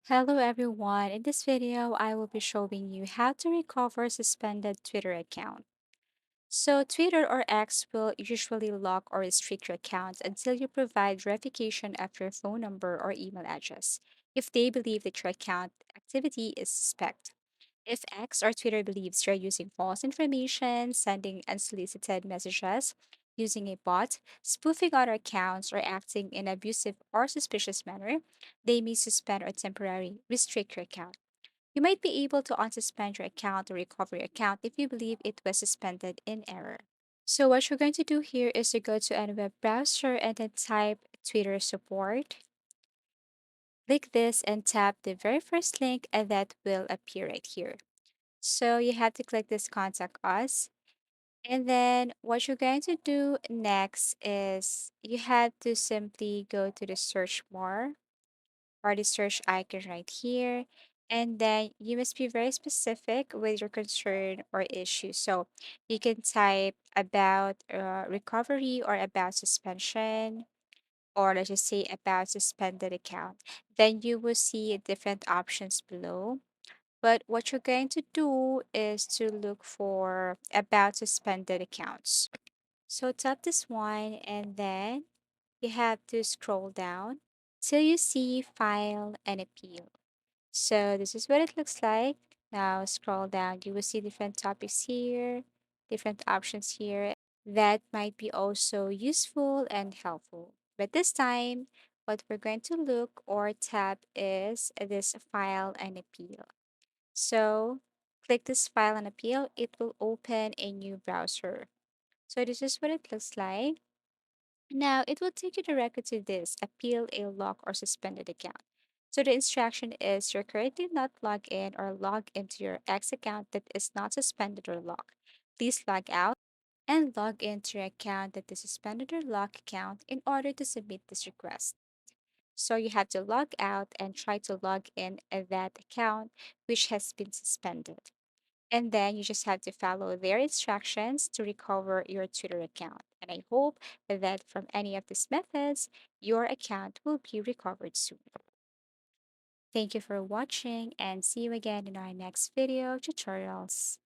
Hello everyone. In this video, I will be showing you how to recover suspended Twitter account. So Twitter or X will usually lock or restrict your accounts until you provide verification of your phone number or email address if they believe that your account activity is suspect. If X or Twitter believes you're using false information, sending unsolicited messages, using a bot, spoofing other accounts, or acting in abusive or suspicious manner, they may suspend or temporarily restrict your account. You might be able to unsuspend your account or recover your account if you believe it was suspended in error. So what you're going to do here is to go to any web browser and then type Twitter support. Click this and tap the very first link and that will appear right here. So you have to click this contact us. And then what you're going to do next is you have to simply go to the search bar or the search icon right here. And then you must be very specific with your concern or issue. So you can type about recovery or about suspension, or let's just say about suspended account. Then you will see different options below. But what you're going to do is to look for about suspended accounts. So tap this one and then you have to scroll down till you see file and appeal. So this is what it looks like. Now scroll down, you will see different topics here, different options here that might be also useful and helpful. But this time, what we're going to look or tap is this file and appeal. So click this file and appeal, it will open a new browser. So this is what it looks like. Now it will take you directly to this appeal a lock or suspended account. So the instruction is you're currently not logged in or log into your X account that is not suspended or locked. Please log out and log into your account that is suspended or locked account in order to submit this request. So you have to log out and try to log in at that account which has been suspended. And then you just have to follow their instructions to recover your Twitter account. And I hope that from any of these methods, your account will be recovered soon. Thank you for watching and see you again in our next video tutorials.